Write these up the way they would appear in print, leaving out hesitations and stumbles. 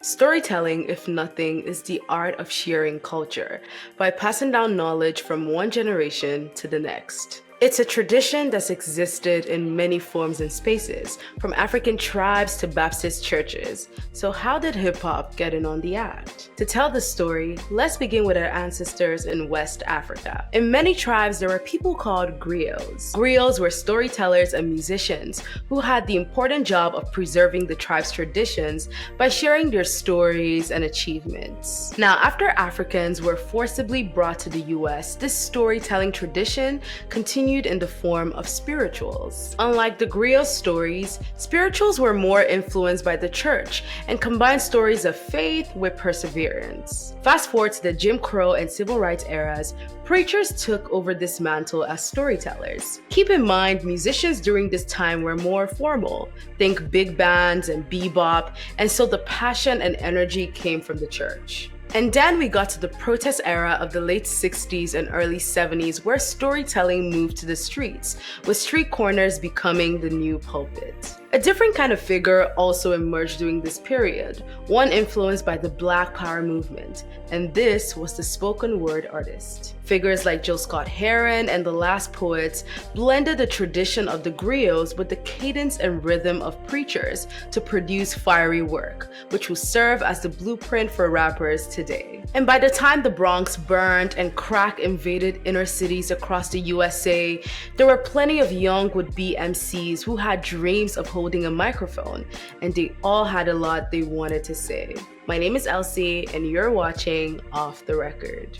Storytelling, if nothing, is the art of sharing culture by passing down knowledge from one generation to the next. It's a tradition that's existed in many forms and spaces, from African tribes to Baptist churches. So how did hip-hop get in on the act? To tell the story, let's begin with our ancestors in West Africa. In many tribes, there were people called griots. Griots were storytellers and musicians who had the important job of preserving the tribe's traditions by sharing their stories and achievements. Now, after Africans were forcibly brought to the US, this storytelling tradition continued in the form of spirituals. Unlike the griot stories, spirituals were more influenced by the church and combined stories of faith with perseverance. Fast forward to the Jim Crow and civil rights eras, preachers took over this mantle as storytellers. Keep in mind, musicians during this time were more formal. Think big bands and bebop, and so the passion and energy came from the church. And then we got to the protest era of the late 60s and early 70s, where storytelling moved to the streets, with street corners becoming the new pulpit. A different kind of figure also emerged during this period, one influenced by the Black Power movement, and this was the spoken word artist. Figures like Jill Scott Heron and the Last Poets blended the tradition of the griots with the cadence and rhythm of preachers to produce fiery work, which will serve as the blueprint for rappers today. And by the time the Bronx burned and crack invaded inner cities across the USA, there were plenty of young would-be MCs who had dreams of holding a microphone, and they all had a lot they wanted to say. My name is Elsie, and you're watching Off the Record.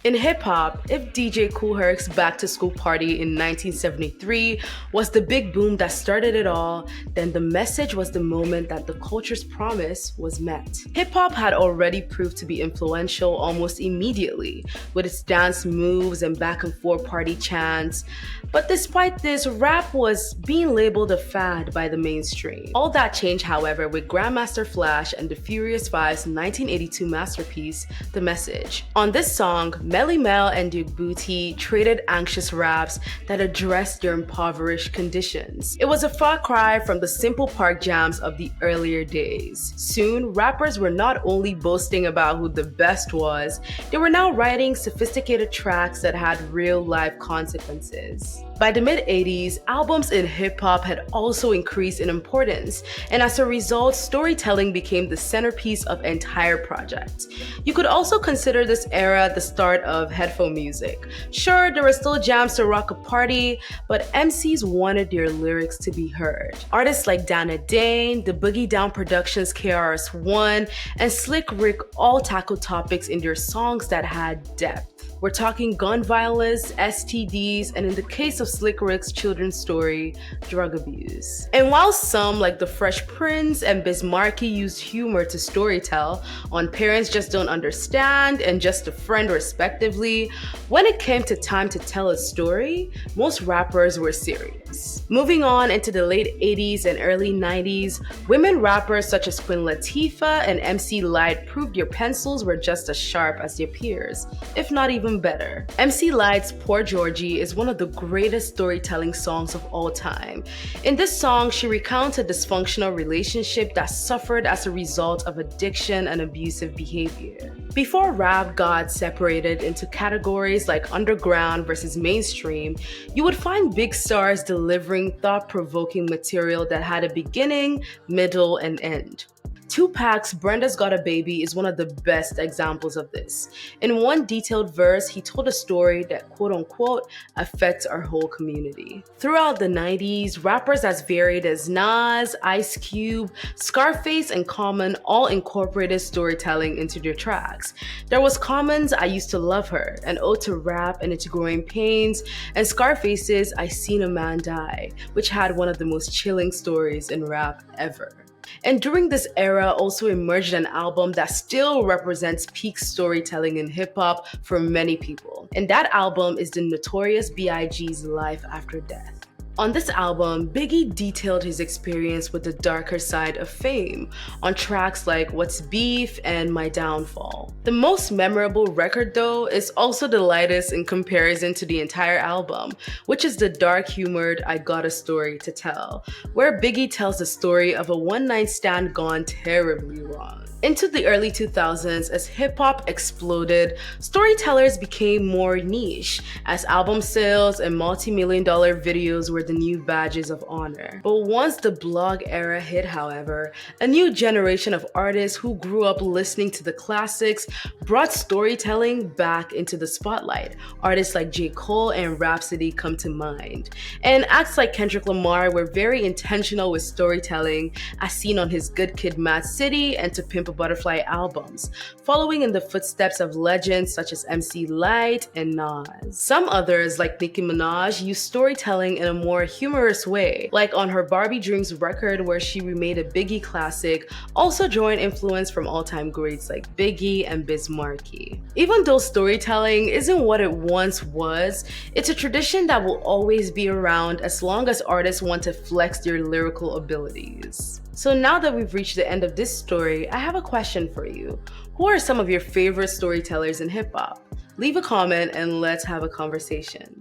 In hip-hop, if DJ Kool Herc's Back to School Party in 1973 was the big boom that started it all, then the message was the moment that the culture's promise was met. Hip-hop had already proved to be influential almost immediately, with its dance moves and back-and-forth party chants. But despite this, rap was being labeled a fad by the mainstream. All that changed, however, with Grandmaster Flash and the Furious Five's 1982 masterpiece, The Message. On this song, Melly Mel and Duke Booty traded anxious raps that addressed their impoverished conditions. It was a far cry from the simple park jams of the earlier days. Soon, rappers were not only boasting about who the best was, they were now writing sophisticated tracks that had real-life consequences. By the mid-80s, albums in hip-hop had also increased in importance, and as a result, storytelling became the centerpiece of entire projects. You could also consider this era the start of headphone music. Sure, there were still jams to rock a party, but MCs wanted their lyrics to be heard. Artists like Dana Dane, the Boogie Down Productions KRS-One, and Slick Rick all tackled topics in their songs that had depth. We're talking gun violence, STDs, and in the case of Slick Rick's children's story, drug abuse. And while some, like the Fresh Prince and Biz Markie, used humor to storytell on Parents Just Don't Understand and Just a Friend respectively, when it came to time to tell a story, most rappers were serious. Moving on into the late 80s and early 90s, women rappers such as Queen Latifah and MC Lyte proved their pencils were just as sharp as their peers, if not even better. MC Lyte's Poor Georgie is one of the greatest storytelling songs of all time. In this song, she recounts a dysfunctional relationship that suffered as a result of addiction and abusive behavior. Before rap got separated into categories like underground versus mainstream, you would find big stars delivering thought-provoking material that had a beginning, middle, and end. Tupac's Brenda's Got a Baby is one of the best examples of this. In one detailed verse, he told a story that quote-unquote affects our whole community. Throughout the 90s, rappers as varied as Nas, Ice Cube, Scarface, and Common all incorporated storytelling into their tracks. There was Common's I Used to Love Her, an ode to rap and its growing pains, and Scarface's I Seen a Man Die, which had one of the most chilling stories in rap ever. And during this era also emerged an album that still represents peak storytelling in hip-hop for many people. And that album is the Notorious B.I.G.'s Life After Death. On this album, Biggie detailed his experience with the darker side of fame on tracks like What's Beef and My Downfall. The most memorable record, though, is also the lightest in comparison to the entire album, which is the dark-humored I Got a Story to Tell, where Biggie tells the story of a one-night stand gone terribly wrong. Into the early 2000s, as hip-hop exploded, storytellers became more niche, as album sales and multi-million-dollar videos were the new badges of honor. But once the blog era hit, however, a new generation of artists who grew up listening to the classics brought storytelling back into the spotlight. Artists like J. Cole and Rapsody come to mind. And acts like Kendrick Lamar were very intentional with storytelling, as seen on his Good Kid, Mad City and To Pimp a Butterfly albums, following in the footsteps of legends such as MC Lyte and Nas. Some others, like Nicki Minaj, use storytelling in a more humorous way, like on her Barbie Dreams record where she remade a Biggie classic, also drawing influence from all-time greats like Biggie and Biz Markie. Even though storytelling isn't what it once was, it's a tradition that will always be around as long as artists want to flex their lyrical abilities. So now that we've reached the end of this story, I have a question for you. Who are some of your favorite storytellers in hip-hop? Leave a comment and let's have a conversation.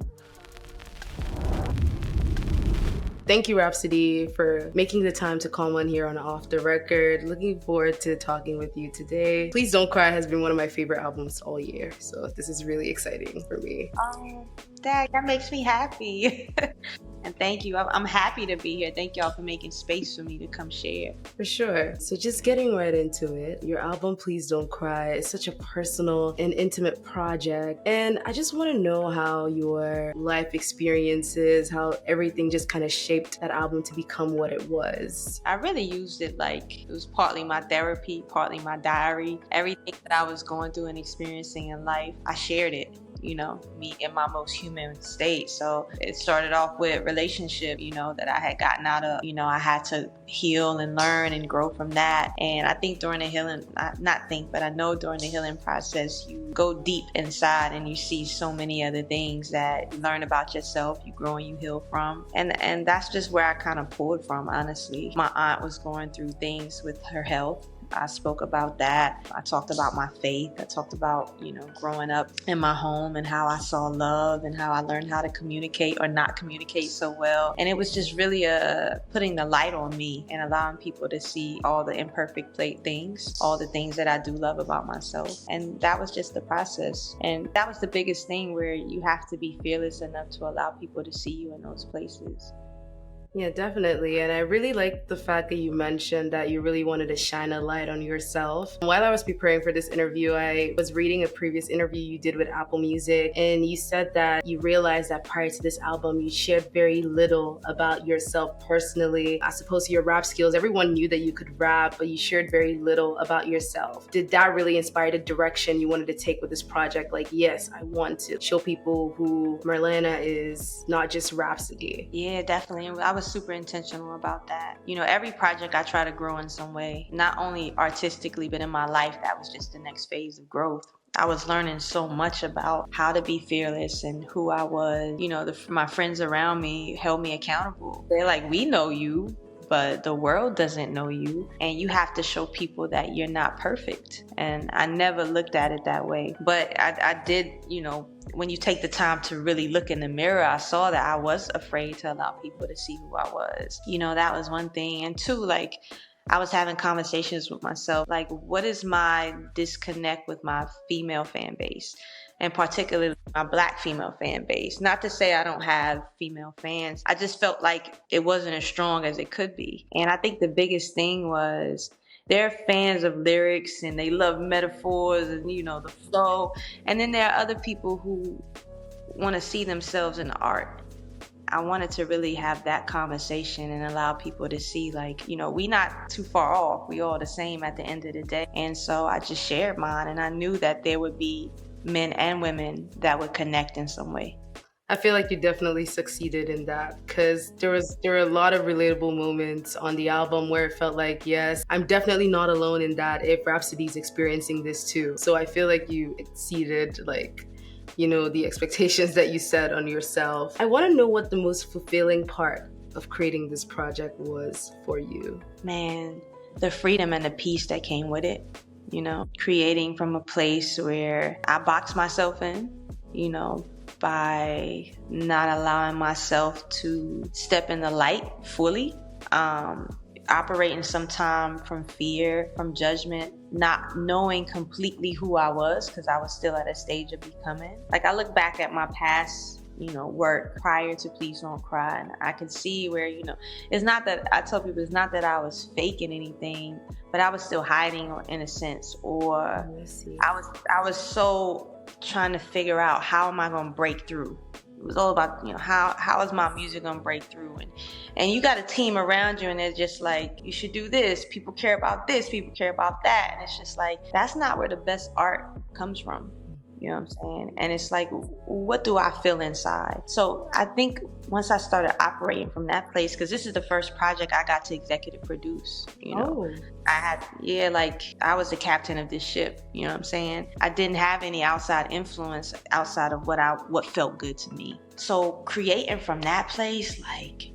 Thank you, Rapsody, for making the time to come on here on Off the Record. Looking forward to talking with you today. Please Don't Cry has been one of my favorite albums all year, so this is really exciting for me. Oh, that makes me happy. And thank you. I'm happy to be here. Thank y'all for making space for me to come share. For sure. So just getting right into it, your album, Please Don't Cry, is such a personal and intimate project. And I just want to know how your life experiences, how everything just kind of shaped that album to become what it was. I really used it like it was partly my therapy, partly my diary. Everything that I was going through and experiencing in life, I shared it. You know, me in my most human state. So it started off with relationship, that I had gotten out of. I had to heal and learn and grow from that. And I think during the healing, I know during the healing process, you go deep inside and you see so many other things that you learn about yourself, you grow and you heal from. And that's just where I kind of pulled from, honestly. My aunt was going through things with her health. I spoke about that. I talked about my faith. I talked about, growing up in my home and how I saw love and how I learned how to communicate or not communicate so well. And it was just really putting the light on me and allowing people to see all the imperfect things, all the things that I do love about myself. And that was just the process. And that was the biggest thing, where you have to be fearless enough to allow people to see you in those places. Yeah, definitely. And I really like the fact that you mentioned that you really wanted to shine a light on yourself. While I was preparing for this interview, I was reading a previous interview you did with Apple Music, and you said that you realized that prior to this album, you shared very little about yourself personally. As opposed to your rap skills, everyone knew that you could rap, but you shared very little about yourself. Did that really inspire the direction you wanted to take with this project? Like, yes, I want to show people who Marlena is, not just Rapsody. Yeah, definitely. I was super intentional about that. Every project I try to grow in some way, not only artistically, but in my life. That was just the next phase of growth. I was learning so much about how to be fearless and who I was. My friends around me held me accountable. They're like, we know you, but the world doesn't know you, and you have to show people that you're not perfect. And I never looked at it that way, but I did, when you take the time to really look in the mirror, I saw that I was afraid to allow people to see who I was. That was one thing. And two, I was having conversations with myself, like, what is my disconnect with my female fan base? And particularly my Black female fan base. Not to say I don't have female fans. I just felt like it wasn't as strong as it could be. And I think the biggest thing was, they're fans of lyrics and they love metaphors and, the flow. And then there are other people who want to see themselves in art. I wanted to really have that conversation and allow people to see, we not too far off. We all the same at the end of the day. And so I just shared mine, and I knew that there would be men and women that would connect in some way. I feel like you definitely succeeded in that, because there were a lot of relatable moments on the album where it felt like, yes, I'm definitely not alone in that if Rapsody's experiencing this too. So I feel like you exceeded the expectations that you set on yourself. I want to know what the most fulfilling part of creating this project was for you. Man, the freedom and the peace that came with it, creating from a place where I boxed myself in, by not allowing myself to step in the light fully, operating sometime from fear, from judgment, not knowing completely who I was because I was still at a stage of becoming. Like, I look back at my past work prior to Please Don't Cry, and I can see where, it's not that, I tell people, it's not that I was faking anything, but I was still hiding in a sense, or I was so trying to figure out, how am I going to break through? It was all about, how is my music going to break through? And you got a team around you, and they're just like, you should do this. People care about this. People care about that. And it's just like, that's not where the best art comes from. You know what I'm saying? And it's like, what do I feel inside? So I think once I started operating from that place, because this is the first project I got to executive produce, I was the captain of this ship, you know what I'm saying? I didn't have any outside influence outside of what felt good to me. So creating from that place, like,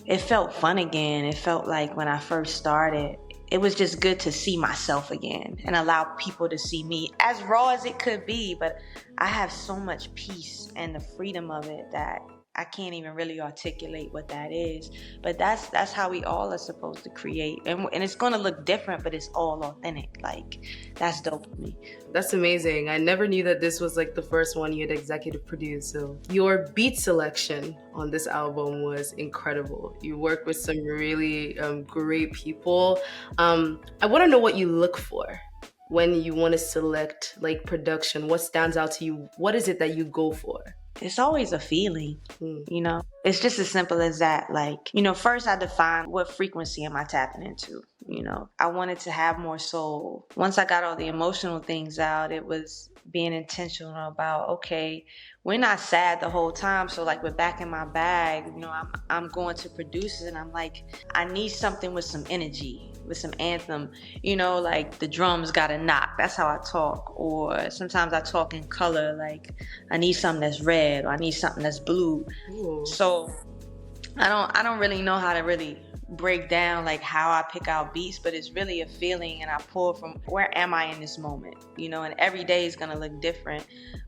it felt fun again. It felt like when I first started, it was just good to see myself again and allow people to see me as raw as it could be. But I have so much peace and the freedom of it that I can't even really articulate what that is. But that's how we all are supposed to create. And it's going to look different, but it's all authentic. Like, that's dope to me. That's amazing. I never knew that this was like the first one you had executive produced. So your beat selection on this album was incredible. You worked with some really great people. I want to know what you look for when you want to select like production. What stands out to you? What is it that you go for? It's always a feeling, It's just as simple as that. Like, first I define what frequency am I tapping into, I wanted to have more soul. Once I got all the emotional things out, it was being intentional about, okay, we're not sad the whole time. So like, we're back in my bag, I'm going to produce it, and I'm like, I need something with some energy, with some anthem, like the drums gotta knock. That's how I talk. Or sometimes I talk in color, like I need something that's red, or I need something that's blue. Ooh. So I don't really know how to really break down like how I pick out beats, but it's really a feeling, and I pull from where am I in this moment, and every day is gonna look different,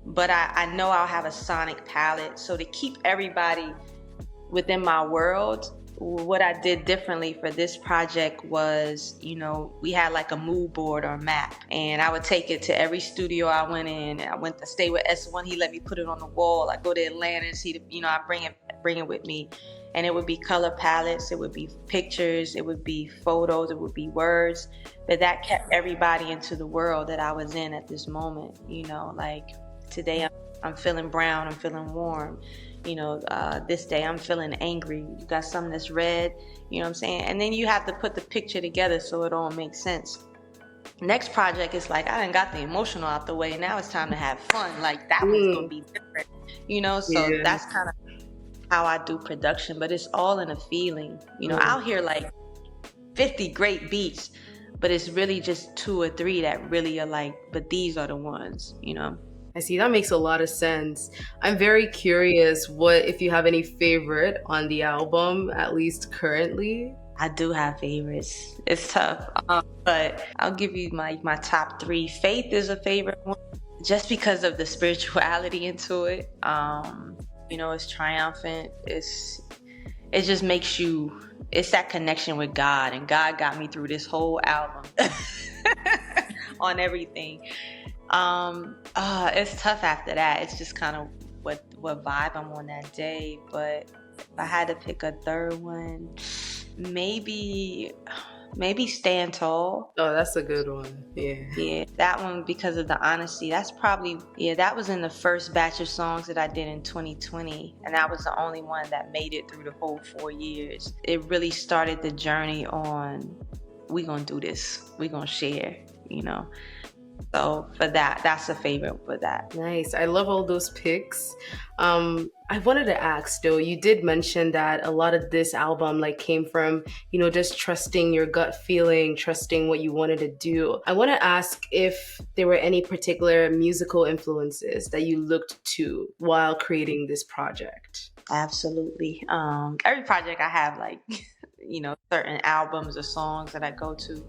but I know I'll have a sonic palette. So to keep everybody within my world, what I did differently for this project was, we had like a mood board or map, and I would take it to every studio I went in. I went to stay with S1. He let me put it on the wall. I go to Atlanta and see I bring it with me. And it would be color palettes, it would be pictures, it would be photos, it would be words. But that kept everybody into the world that I was in at this moment. Like today I'm feeling brown, I'm feeling warm. This day I'm feeling angry. You got something that's red, you know what I'm saying? And then you have to put the picture together so it all makes sense. Next project is like, I done got the emotional out the way. Now it's time to have fun. Like, that one's gonna be different, So that's kind of how I do production, but it's all in a feeling. I'll hear like 50 great beats, but it's really just 2 or 3 that really are like, but these are the ones, I see. That makes a lot of sense. I'm very curious if you have any favorite on the album, at least currently. I do have favorites. It's tough, but I'll give you my top 3. Faith is a favorite one, just because of the spirituality into it. It's triumphant. It just makes you, it's that connection with God, and God got me through this whole album on everything. It's tough after that. It's just kind of what vibe I'm on that day. But if I had to pick a third one, maybe Stand Tall. Oh, that's a good one. Yeah, that one, because of the honesty. That's probably, that was in the first batch of songs that I did in 2020, and that was the only one that made it through the whole 4 years. It really started the journey on, we gonna do this, we gonna share, So for that, that's a favorite for that. Nice. I love all those picks. I wanted to ask though, you did mention that a lot of this album like came from, just trusting your gut feeling, trusting what you wanted to do. I want to ask if there were any particular musical influences that you looked to while creating this project. Absolutely. Every project I have like, certain albums or songs that I go to.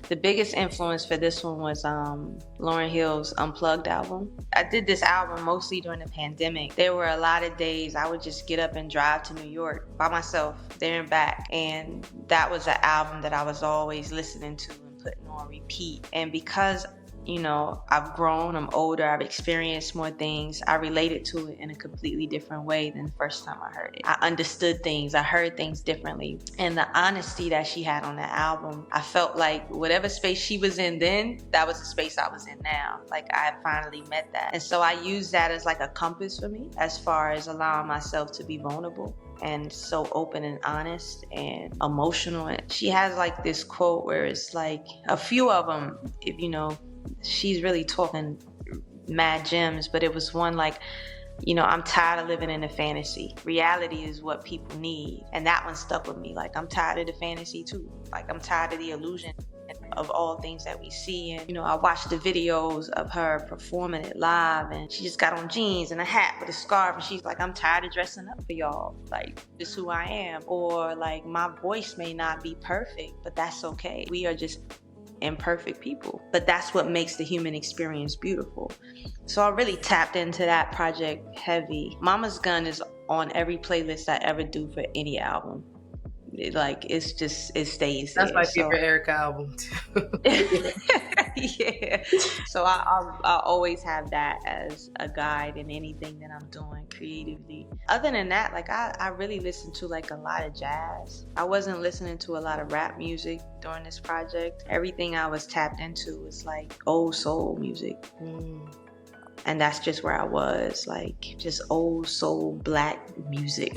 The biggest influence for this one was Lauryn Hill's Unplugged album. I did this album mostly during the pandemic. There were a lot of days I would just get up and drive to New York by myself, there and back. And that was an album that I was always listening to and putting on repeat. And because I've grown, I'm older, I've experienced more things, I related to it in a completely different way than the first time I heard it. I understood things, I heard things differently. And the honesty that she had on that album, I felt like whatever space she was in then, that was the space I was in now. Like I had finally met that. And so I use that as like a compass for me as far as allowing myself to be vulnerable and so open and honest and emotional. And she has like this quote where it's like a few of them, if she's really talking mad gems, but it was one like, I'm tired of living in a fantasy. Reality is what people need. And that one stuck with me. Like, I'm tired of the fantasy too. Like, I'm tired of the illusion of all things that we see. And, I watched the videos of her performing it live, and she just got on jeans and a hat with a scarf. And she's like, I'm tired of dressing up for y'all. Like, this is who I am. Or like, my voice may not be perfect, but that's okay. We are just imperfect people, but that's what makes the human experience beautiful. So I really tapped into that project heavy. Mama's Gun is on every playlist I ever do for any album. It stays. That's my favorite Erykah album too. Yeah. So I always have that as a guide in anything that I'm doing creatively. Other than that, like I really listen to like a lot of jazz. I wasn't listening to a lot of rap music during this project. Everything I was tapped into was like old soul music. And that's just where I was, like just old soul black music.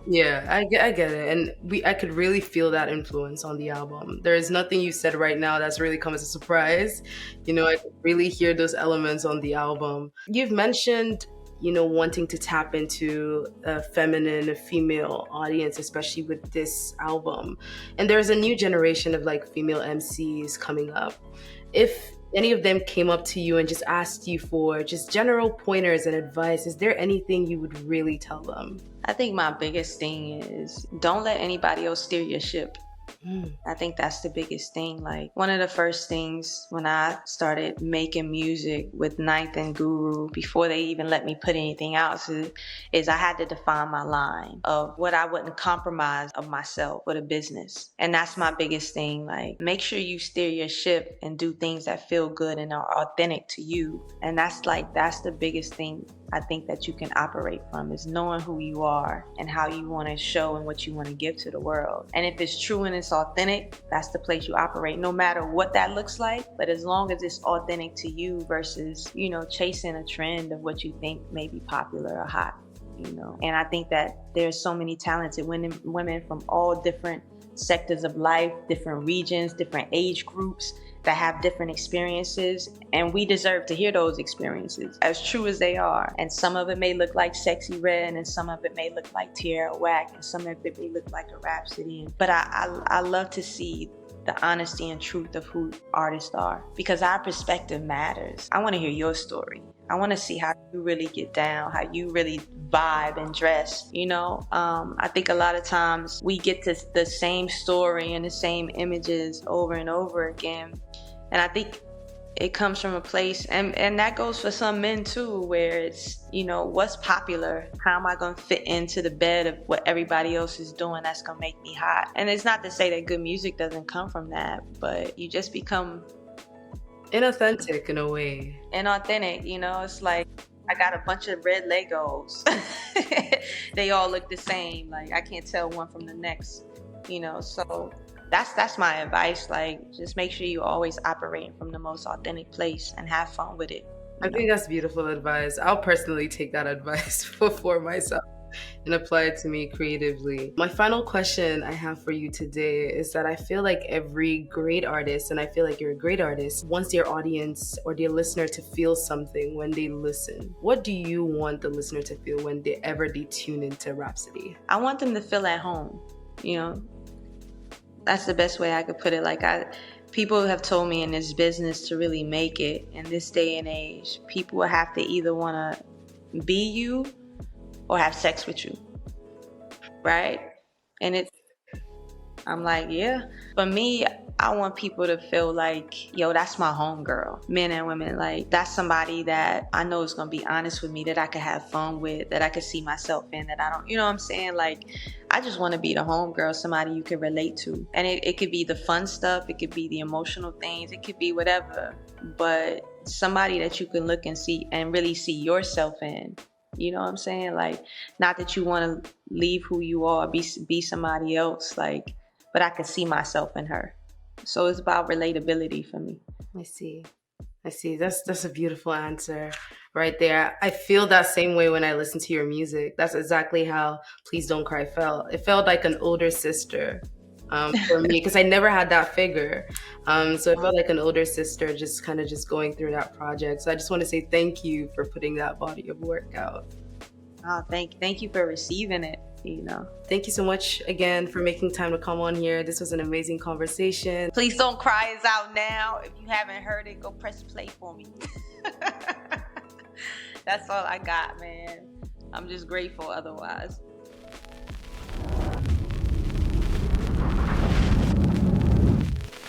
Yeah, I get it. And I could really feel that influence on the album. There is nothing you said right now that's really come as a surprise. I could really hear those elements on the album. You've mentioned, wanting to tap into a feminine, a female audience, especially with this album. And there's a new generation of like female MCs coming up. If any of them came up to you and just asked you for just general pointers and advice, is there anything you would really tell them? I think my biggest thing is don't let anybody else steer your ship. I think that's the biggest thing. Like one of the first things when I started making music with Ninth and Guru, before they even let me put anything out, is I had to define my line of what I wouldn't compromise of myself for the business. And that's my biggest thing. Like make sure you steer your ship and do things that feel good and are authentic to you. And that's the biggest thing I think that you can operate from, is knowing who you are and how you want to show and what you want to give to the world. And if it's true and it's authentic, that's the place you operate, no matter what that looks like. But as long as it's authentic to you versus, chasing a trend of what you think may be popular or hot, And I think that there's so many talented women from all different sectors of life, different regions, different age groups, that have different experiences, and we deserve to hear those experiences as true as they are. And some of it may look like Sexy Red, and some of it may look like Tierra Whack, and some of it may look like a Rapsody. But I love to see the honesty and truth of who artists are, because our perspective matters. I want to hear your story. I want to see how you really get down, how you really vibe and dress, I think a lot of times we get to the same story and the same images over and over again. And I think it comes from a place, and that goes for some men too, where it's, what's popular? How am I going to fit into the bed of what everybody else is doing that's going to make me hot? And it's not to say that good music doesn't come from that, but you just become inauthentic in a way. Inauthentic, it's like I got a bunch of red Legos. They all look the same. Like I can't tell one from the next, so that's my advice. Like just make sure you always operating from the most authentic place and have fun with it. I think that's beautiful advice. I'll personally take that advice for myself. and apply it to me creatively. My final question I have for you today is that I feel like every great artist, and I feel like you're a great artist, wants their audience or their listener to feel something when they listen. What do you want the listener to feel when they tune into Rapsody? I want them to feel at home, you know. That's the best way I could put it. Like, people have told me in this business to really make it in this day and age, people will have to either want to be you or have sex with you, right? And I'm like, yeah. For me, I want people to feel like, yo, that's my homegirl. Men and women, like, that's somebody that I know is going to be honest with me, that I could have fun with, that I could see myself in, that I don't, you know what I'm saying? Like, I just want to be the homegirl, somebody you can relate to. And it could be the fun stuff, it could be the emotional things, it could be whatever. But somebody that you can look and see and really see yourself in. You know what I'm saying? Like, not that you want to leave who you are, be somebody else, like, but I could see myself in her. So it's about relatability for me. I see. That's a beautiful answer right there. I feel that same way when I listen to your music. That's exactly how Please Don't Cry felt. It felt like an older sister for me, because I never had that figure. So it felt like an older sister just going through that project. So I just want to say thank you for putting that body of work out. Oh, thank you for receiving it. You know. Thank you so much again for making time to come on here. This was an amazing conversation. Please Don't Cry is out now. If you haven't heard it, go press play for me. That's all I got, man. I'm just grateful otherwise.